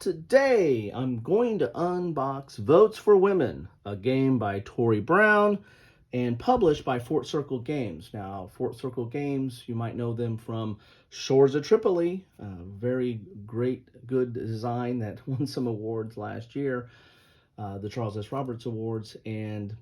Today, I'm going to unbox Votes for Women, a game by Tori Brown and published by Fort Circle Games. Now, Fort Circle Games, you might know them from Shores of Tripoli, a very good design that won some awards last year, the Charles S. Roberts Awards, and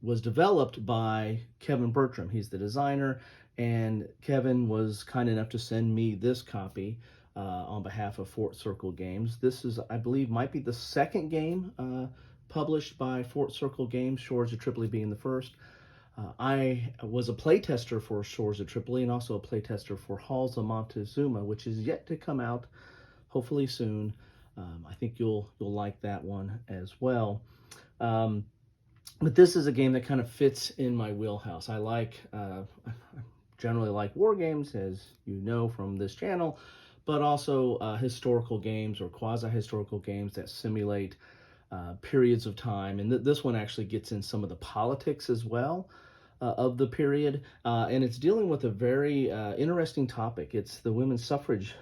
was developed by Kevin Bertram. He's the designer, and Kevin was kind enough to send me this copy on behalf of Fort Circle Games. This is, I believe, might be the second game published by Fort Circle Games, Shores of Tripoli being the first. I was a playtester for Shores of Tripoli and also a playtester for Halls of Montezuma, which is yet to come out, hopefully soon. I think you'll like that one as well. But this is a game that kind of fits in my wheelhouse. I generally like war games, as you know from this channel, but also historical games or quasi-historical games that simulate periods of time. And this one actually gets in some of the politics as well of the period. And it's dealing with a very interesting topic. It's the women's suffrage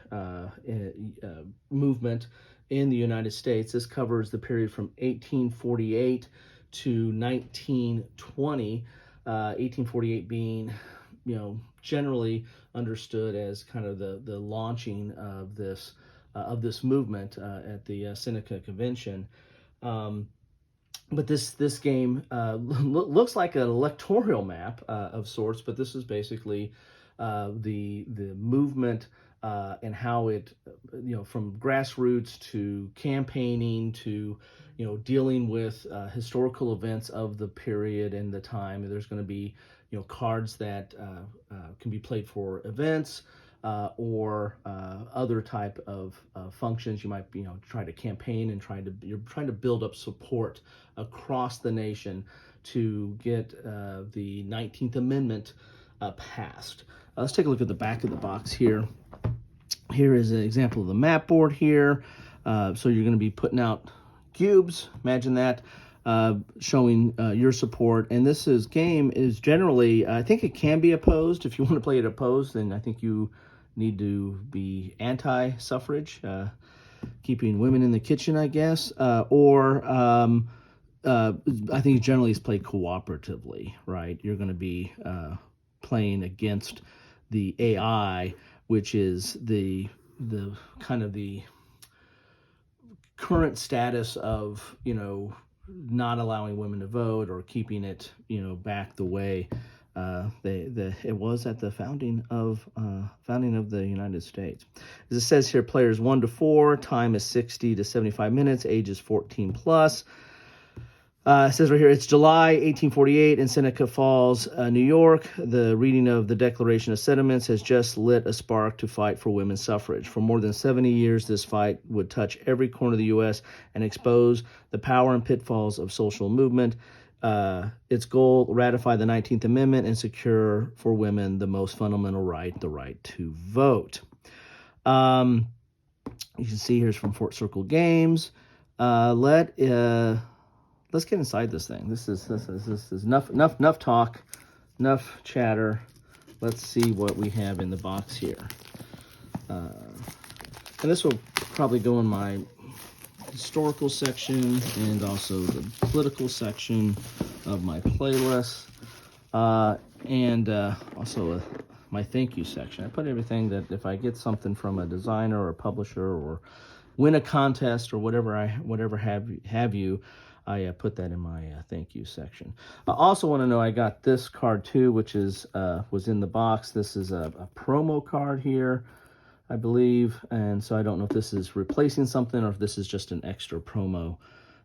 movement in the United States. This covers the period from 1848 to 1920, 1848 being, generally understood as kind of the launching of this movement at the Seneca Convention. But this game looks like an electoral map of sorts, but this is basically the movement and how it, from grassroots to campaigning to, dealing with historical events of the period and the time. There's going to be, cards that can be played for events or other type of functions. You might, try to campaign and you're trying to build up support across the nation to get the 19th Amendment passed. Let's take a look at the back of the box here. Here is an example of the map board here. So you're going to be putting out cubes. Imagine that, showing your support. And this game is generally, I think it can be opposed. If you want to play it opposed, then I think you need to be anti-suffrage, keeping women in the kitchen, I guess. Or I think generally it's played cooperatively, right? You're going to be playing against the AI, which is the kind of the current status of, not allowing women to vote or keeping it, back the way it was at the founding of the United States. As it says here, players 1 to 4, time is 60 to 75 minutes, age is 14 plus. It says right here, it's July 1848 in Seneca Falls, New York. The reading of the Declaration of Sentiments has just lit a spark to fight for women's suffrage. For more than 70 years, this fight would touch every corner of the U.S. and expose the power and pitfalls of social movement. Its goal, ratify the 19th Amendment and secure for women the most fundamental right, the right to vote. You can see here's from Fort Circle Games. Let's get inside this thing. This is enough talk, enough chatter. Let's see what we have in the box here. And this will probably go in my historical section and also the political section of my playlist, and also my thank you section. I put everything that if I get something from a designer or a publisher or win a contest or whatever have you, I put that in my thank you section. I also want to know I got this card too, which is was in the box. This is a promo card here, I believe, and so I don't know if this is replacing something or if this is just an extra promo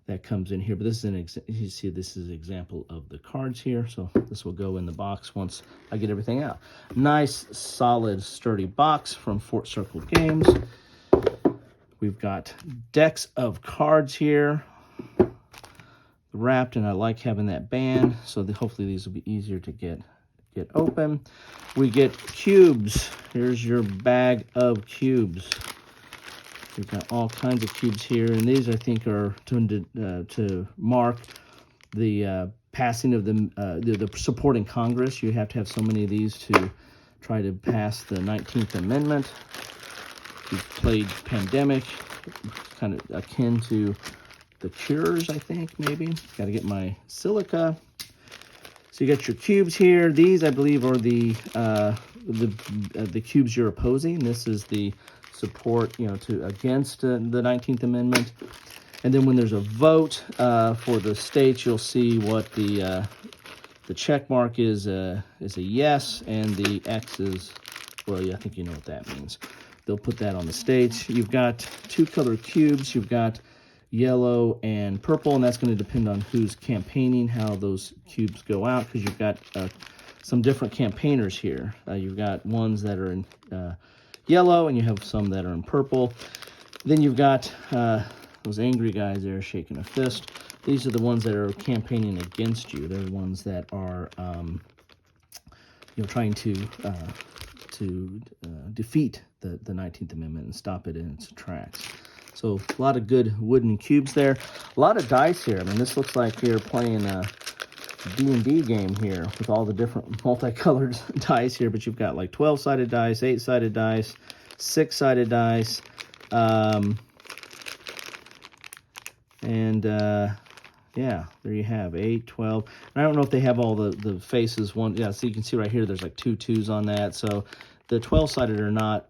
that comes in here. But this is you see this is an example of the cards here, so this will go in the box once I get everything out. Nice, solid, sturdy box from Fort Circle Games. We've got decks of cards here, wrapped, and I like having that band, so hopefully these will be easier to get open. We get cubes. Here's your bag of cubes. We've got all kinds of cubes here, and these I think are to mark the passing of the support in Congress. You have to have so many of these to try to pass the 19th Amendment. you've played Pandemic, kind of akin to the Cures, I think, maybe. Got to get my silica. So you got your cubes here. These, I believe, are the cubes you're opposing. This is the support, against the 19th Amendment. And then when there's a vote for the states, you'll see what the check mark is a yes, and the X is, well, yeah, I think you know what that means. They'll put that on the states. You've got two color cubes. You've got yellow and purple, and that's going to depend on who's campaigning, how those cubes go out, because you've got some different campaigners here. You've got ones that are in yellow, and you have some that are in purple. Then you've got those angry guys there shaking a fist. These are the ones that are campaigning against you. They're the ones that are trying to defeat the 19th Amendment and stop it in its tracks. So a lot of good wooden cubes there. A lot of dice here. I mean, this looks like you're playing a D&D game here with all the different multicolored dice here. But you've got like 12-sided dice, 8-sided dice, 6-sided dice. Yeah, there you have 8, 12. And I don't know if they have all the faces. Yeah, so you can see right here there's like 2 2s on that. So the 12-sided are not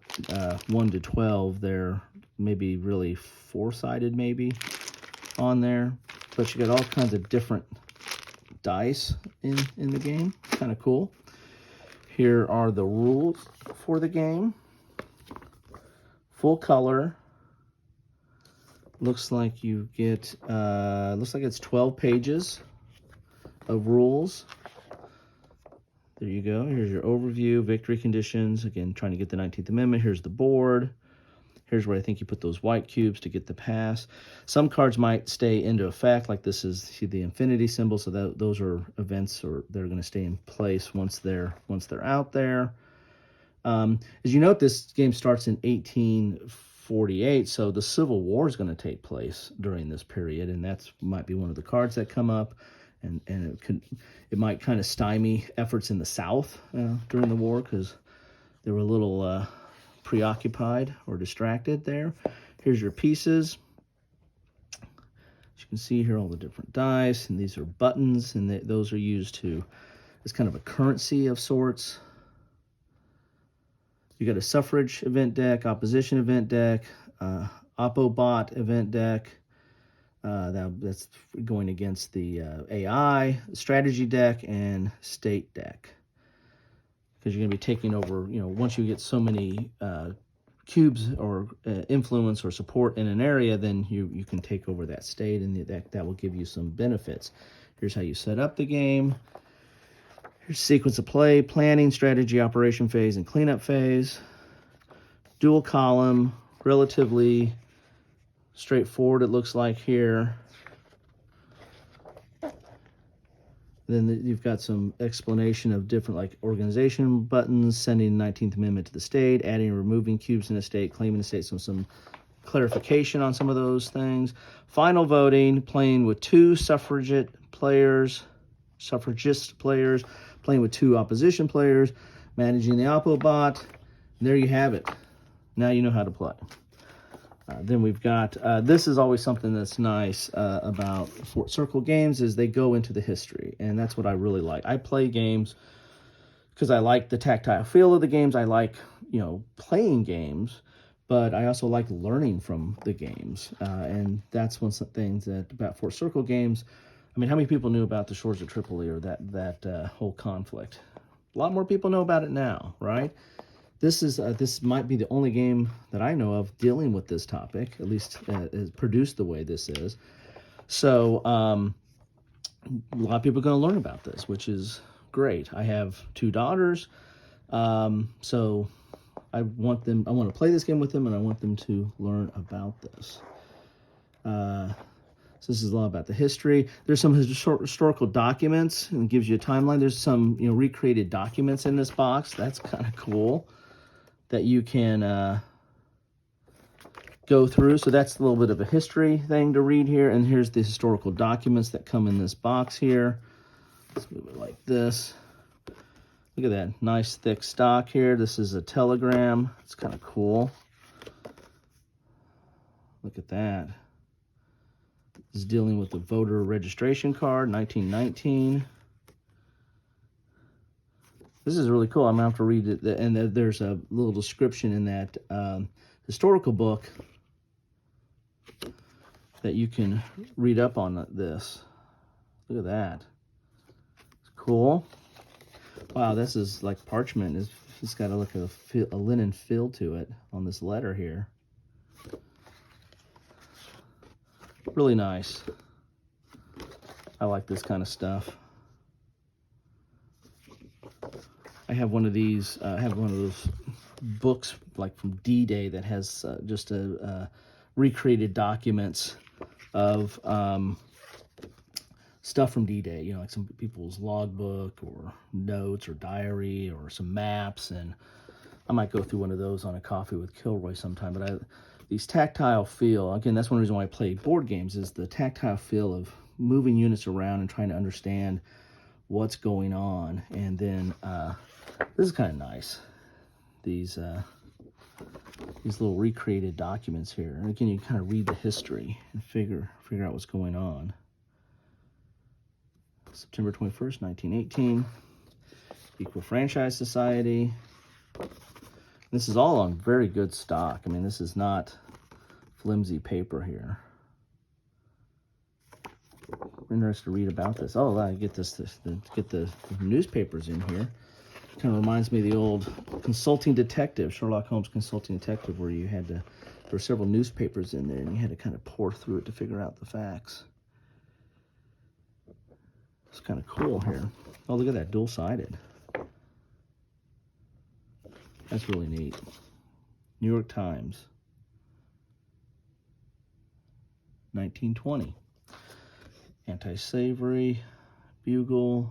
1 to 12. They're maybe really 4-sided maybe on there. But you got all kinds of different dice in the game. Kind of cool. Here are the rules for the game. Full color. Looks like you get, looks like it's 12 pages of rules. There you go. Here's your overview, victory conditions. Again, trying to get the 19th Amendment. Here's the board. Here's where I think you put those white cubes to get the pass. Some cards might stay into effect, like this is, see the infinity symbol, so those are events, or they're going to stay in place once they're out there. As you note, this game starts in 1848, so the Civil War is going to take place during this period, and that's might be one of the cards that come up, and it might kind of stymie efforts in the South during the war, because they were a little preoccupied or distracted there. Here's your pieces. As you can see here, all the different dice, and these are buttons, and those are used as kind of a currency of sorts. You got a suffrage event deck, opposition event deck, Oppobot event deck. That's going against the AI, strategy deck, and state deck. Because you're going to be taking over, once you get so many cubes or influence or support in an area, then you can take over that state, and that will give you some benefits. Here's how you set up the game. Here's sequence of play, planning, strategy, operation phase, and cleanup phase. Dual column, relatively straightforward, it looks like here. Then you've got some explanation of different, like, organization buttons, sending the 19th Amendment to the state, adding and removing cubes in the state, claiming the state, so some clarification on some of those things. Final voting, playing with 2 suffragist players, playing with 2 opposition players, managing the Oppobot. There you have it. Now you know how to play. Then we've got, this is always something that's nice about Fort Circle games, is they go into the history, and that's what I really like. I play games because I like the tactile feel of the games. I like, playing games, but I also like learning from the games, and that's one of the things about Fort Circle games. I mean, how many people knew about the Shores of Tripoli, or that whole conflict? A lot more people know about it now, right? This might be the only game that I know of dealing with this topic, at least is produced the way this is. So a lot of people are going to learn about this, which is great. I have 2 daughters, so I want to play this game with them, and I want them to learn about this. So this is a lot about the history. There's some historical documents, and it gives you a timeline. There's some recreated documents in this box. That's kind of cool, that you can go through. So that's a little bit of a history thing to read here. And here's the historical documents that come in this box here. Let's move it like this. Look at that nice thick stock here. This is a telegram. It's kind of cool. Look at that. This is dealing with the voter registration card, 1919. This is really cool. I'm going to have to read it. And there's a little description in that historical book that you can read up on this. Look at that. It's cool. Wow, this is like parchment. It's got a linen feel to it on this letter here. Really nice. I like this kind of stuff. I have one of these. I have one of those books like from D-Day that has just recreated documents of stuff from D-Day. You know, like some people's logbook or notes or diary or some maps. And I might go through one of those on a coffee with Kilroy sometime. But these tactile feel, again, that's one reason why I play board games, is the tactile feel of moving units around and trying to understand what's going on. And then this is kind of nice. These little recreated documents here. And again, you kind of read the history and figure out what's going on. September 21st, 1918. Equal Franchise Society. This is all on very good stock. I mean, this is not flimsy paper here. Interested to read about this. Oh, I get get the newspapers in here. Kind of reminds me of the old Consulting Detective, Sherlock Holmes Consulting Detective, where there were several newspapers in there, and you had to kind of pour through it to figure out the facts. It's kind of cool here. Oh, look at that, dual-sided. That's really neat. New York Times, 1920. Anti-slavery, Bugle,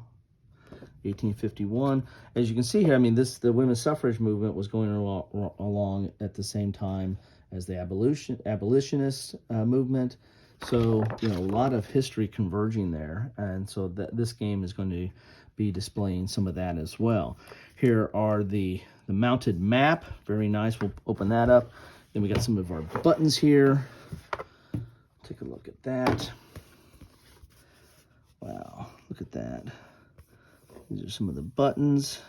1851. As you can see here, I mean, the women's suffrage movement was going along at the same time as the abolitionist movement. So, you know, a lot of history converging there. And so this game is going to be displaying some of that as well. Here are the mounted map. Very nice. We'll open that up. Then we got some of our buttons here. Take a look at that. Wow, look at that. These are some of the buttons.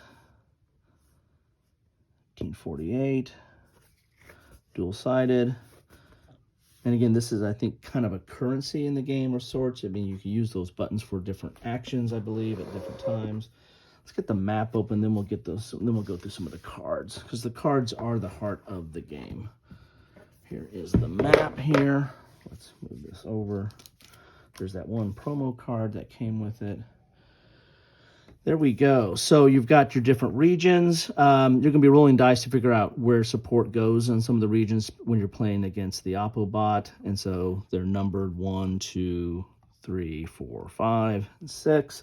1848. Dual-sided. And again, this is, I think, kind of a currency in the game of sorts. I mean, you can use those buttons for different actions, I believe, at different times. Let's get the map open, then we'll get those. Then we'll go through some of the cards, because the cards are the heart of the game. Here is the map here. Let's move this over. There's that one promo card that came with it. There we go. So you've got your different regions. You're going to be rolling dice to figure out where support goes in some of the regions when you're playing against the Oppo bot. And so they're numbered 1, 2, 3, 4, 5, and 6.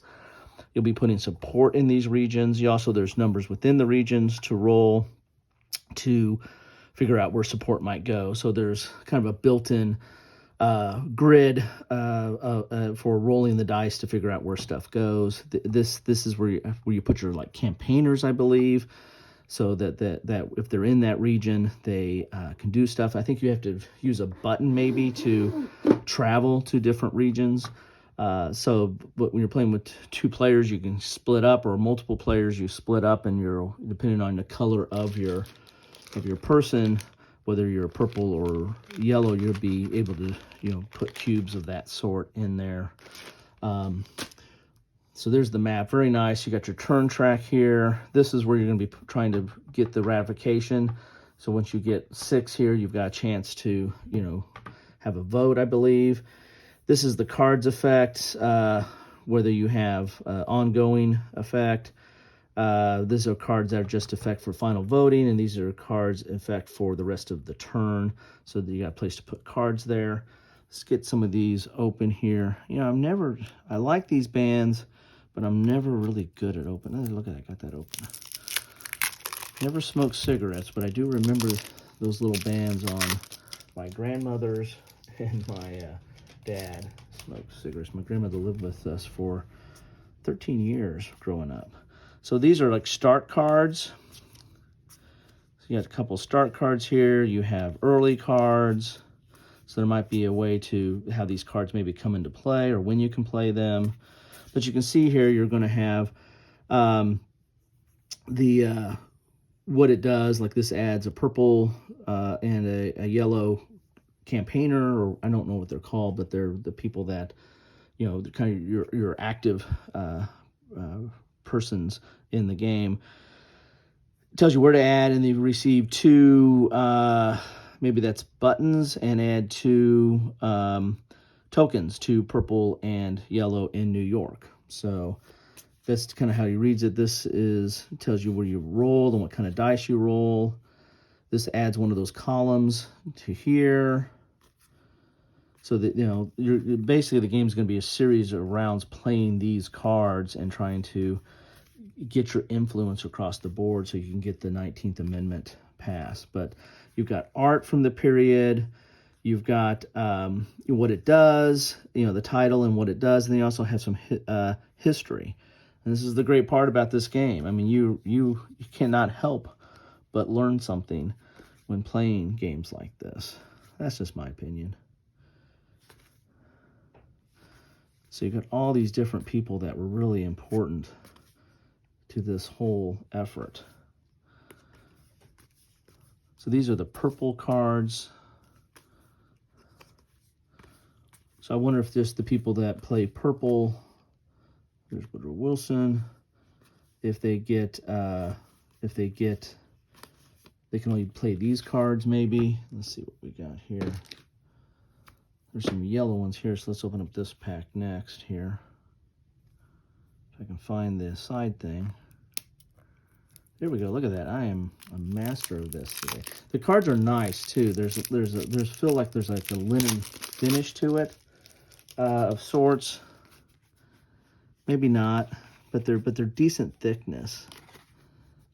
You'll be putting support in these regions. There's numbers within the regions to roll to figure out where support might go. So there's kind of a built-in grid for rolling the dice to figure out where stuff goes. This is where you put your like campaigners, I believe, so that if they're in that region, they can do stuff. I think you have to use a button maybe to travel to different regions. But when you're playing with 2 players, you can split up, or multiple players, you split up, and you're depending on the color of your person. Whether you're purple or yellow, you'll be able to, put cubes of that sort in there. So there's the map. Very nice. You got your turn track here. This is where you're going to be trying to get the ratification. So once you get 6 here, you've got a chance to, have a vote, I believe. This is the cards effect, whether you have ongoing effect. These are cards that are just effect for final voting, and these are cards effect for the rest of the turn, so that you got a place to put cards there. Let's get some of these open here. I like these bands, but I'm never really good at opening. Look at that, I got that open. Never smoked cigarettes, but I do remember those little bands on my grandmother's and my dad smoked cigarettes. My grandmother lived with us for 13 years growing up. So these are like start cards. So you got a couple start cards here. You have early cards. So there might be a way to how these cards maybe come into play or when you can play them. But you can see here you're going to have the what it does. Like this adds a purple and a yellow campaigner, or I don't know what they're called, but they're the people that, you know, kind of your active persons in the game. It tells you where to add, and you receive 2 maybe that's buttons, and add 2 tokens, 2 purple and yellow in New York. So that's kind of how he reads it. This tells you where you roll and what kind of dice you roll. This adds one of those columns to here. So that, you know, basically the game's going to be a series of rounds playing these cards and trying to get your influence across the board so you can get the 19th Amendment passed. But you've got art from the period. You've got what it does, you know, the title and what it does, and then you also have some history. And this is the great part about this game. I mean, you cannot help but learn something when playing games like this. That's just my opinion. So you've got all these different people that were really important to this whole effort. So these are the purple cards. So I wonder if just the people that play purple, here's Woodrow Wilson, if they can only play these cards maybe. Let's see what we got here. There's some yellow ones here, so let's open up this pack next here. If I can find the side thing. There we go. Look at that. I am a master of this today. The cards are nice too. There's feel like there's like a linen finish to it of sorts. Maybe not, but they're decent thickness.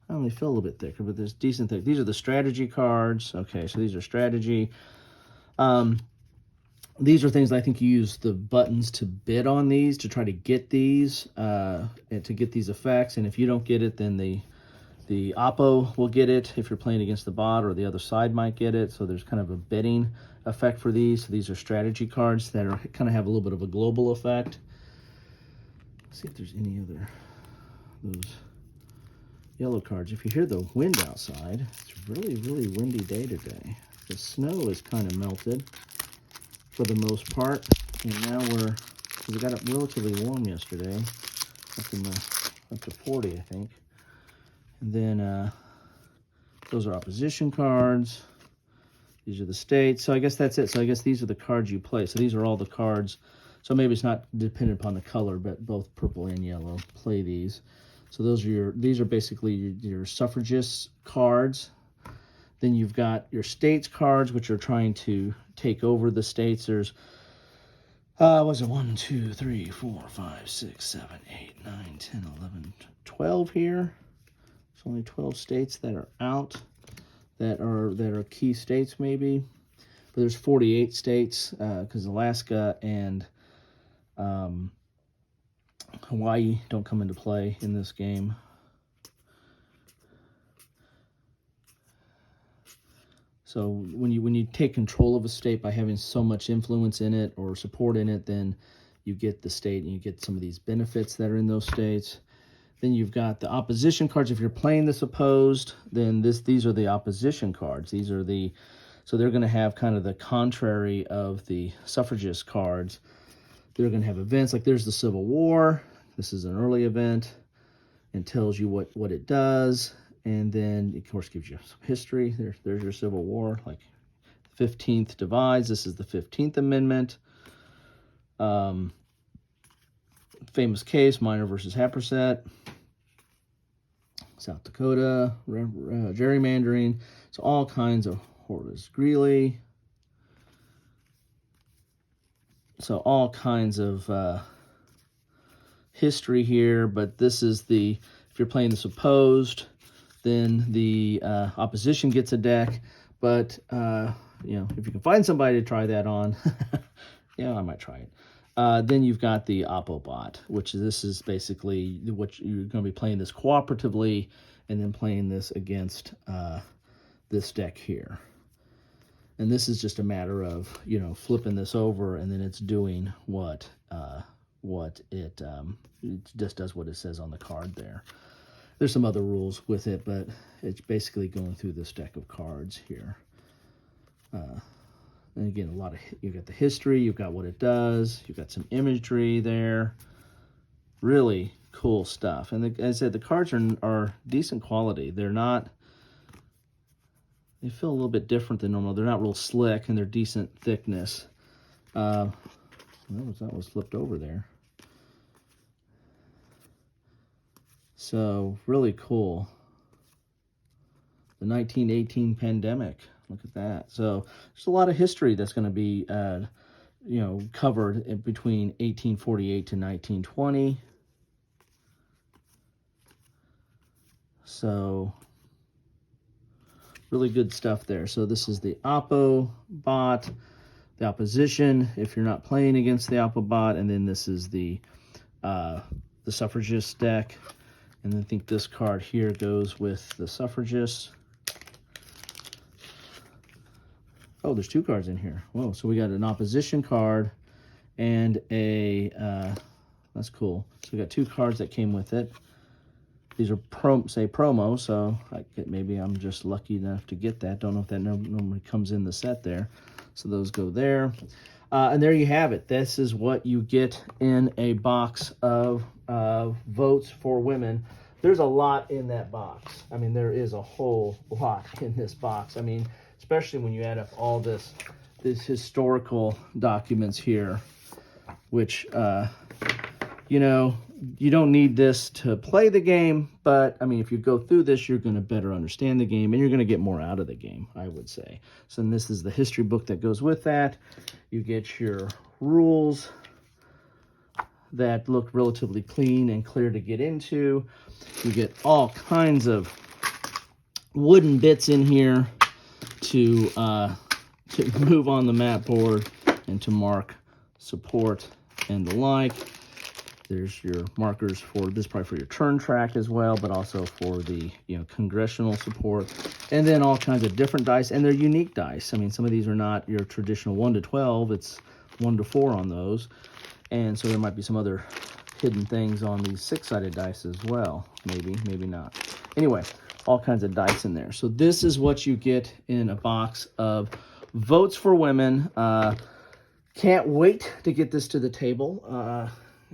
I only feel a little bit thicker, but there's decent thick. These are the strategy cards. Okay, so these are strategy. These are things I think you use the buttons to bid on these to try to get these and to get these effects. And if you don't get it, then the oppo will get it if you're playing against the bot, or the other side might get it. So there's kind of a bidding effect for these. So these are strategy cards that are kind of have a little bit of a global effect. Let's see if there's any other those yellow cards. If you hear the wind outside, it's a really, really windy day today. The snow is kind of melted for the most part, and now we got it relatively warm yesterday, up to 40, I think. And then those are opposition cards. These are the states. So I guess that's it. So I guess these are the cards you play. So these are all the cards. So maybe it's not dependent upon the color, but both purple and yellow play these. So these are basically your suffragist cards. Then you've got your states cards, which are trying to take over the states. There's was it 1, 2, 3, 4, 5, 6, 7, 8, 9, 10, 11, 12 here. There's only 12 states that are out that are key states maybe. But there's 48 states because Alaska and Hawaii don't come into play in this game. So when you take control of a state by having so much influence in it or support in it, then you get the state and you get some of these benefits that are in those states. Then you've got the opposition cards. If you're playing this opposed, then these are the opposition cards. So they're going to have kind of the contrary of the suffragist cards. They're going to have events like there's the Civil War. This is an early event and tells you what it does. And then, of course, gives you some history. There's your Civil War, like 15th divides. This is the 15th Amendment. Famous case, Minor versus Happersett. South Dakota, gerrymandering. So all kinds of Horace Greeley. So all kinds of history here. But this is if you're playing this opposed, then the opposition gets a deck. But, if you can find somebody to try that on, I might try it. Then you've got the Oppobot, this is basically what you're going to be playing this cooperatively and then playing this against this deck here. And this is just a matter of, flipping this over, and then it's doing what it just does what it says on the card there. There's some other rules with it, but it's basically going through this deck of cards here. And again, you've got the history, you've got what it does, you've got some imagery there. Really cool stuff. And as I said, the cards are decent quality. They feel a little bit different than normal. They're not real slick, and they're decent thickness. That was flipped over there. So, really cool. The 1918 pandemic. Look at that. So, there's a lot of history that's going to be, covered in between 1848 to 1920. So, really good stuff there. So, this is the Oppo bot, the opposition, if you're not playing against the Oppo bot, and then this is the suffragist deck. And I think this card here goes with the suffragists. Oh, there's two cards in here. Whoa, so we got an opposition card and that's cool. So we got two cards that came with it. These are promo, so maybe I'm just lucky enough to get that. Don't know if that normally comes in the set there. So those go there. And there you have it. This is what you get in a box of votes for women. There's a lot in that box. I mean, there is a whole lot in this box. I mean, especially when you add up all this historical documents here, which, you don't need this to play the game, but, I mean, if you go through this, you're going to better understand the game, and you're going to get more out of the game, I would say. So this is the history book that goes with that. You get your rules that look relatively clean and clear to get into. You get all kinds of wooden bits in here to move on the map board and to mark support and the like. There's your markers for this, probably for your turn track as well, but also for the congressional support. And then all kinds of different dice, and they're unique dice. I mean, some of these are not your traditional 1 to 12. It's 1 to 4 on those. And so there might be some other hidden things on these 6-sided dice as well. Maybe not. Anyway, all kinds of dice in there. So this is what you get in a box of Votes for Women. Can't wait to get this to the table.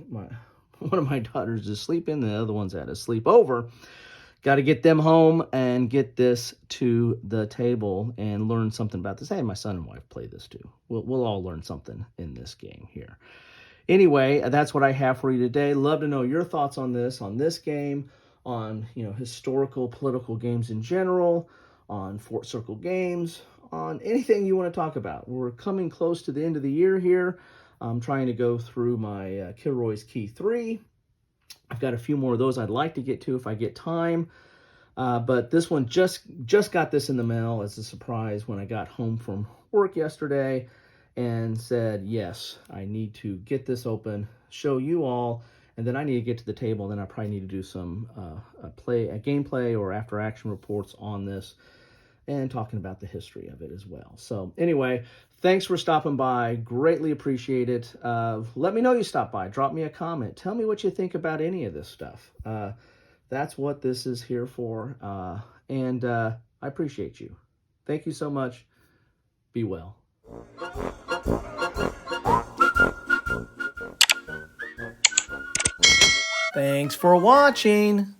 One of my daughters is sleeping, the other one's at a sleepover. Got to get them home and get this to the table and learn something about this. Hey, my son and wife play this too. We'll all learn something in this game here. Anyway, that's what I have for you today. Love to know your thoughts on this game, on historical, political games in general, on Fort Circle games, on anything you want to talk about. We're coming close to the end of the year here. I'm trying to go through my Kilroy's Key 3. I've got a few more of those I'd like to get to if I get time. But this one just got this in the mail as a surprise when I got home from work yesterday and said, yes, I need to get this open, show you all, and then I need to get to the table. Then I probably need to do some gameplay or after action reports on this and talking about the history of it as well. So anyway, thanks for stopping by. Greatly appreciate it. Let me know you stopped by. Drop me a comment. Tell me what you think about any of this stuff. That's what this is here for. And I appreciate you. Thank you so much. Be well. Thanks for watching.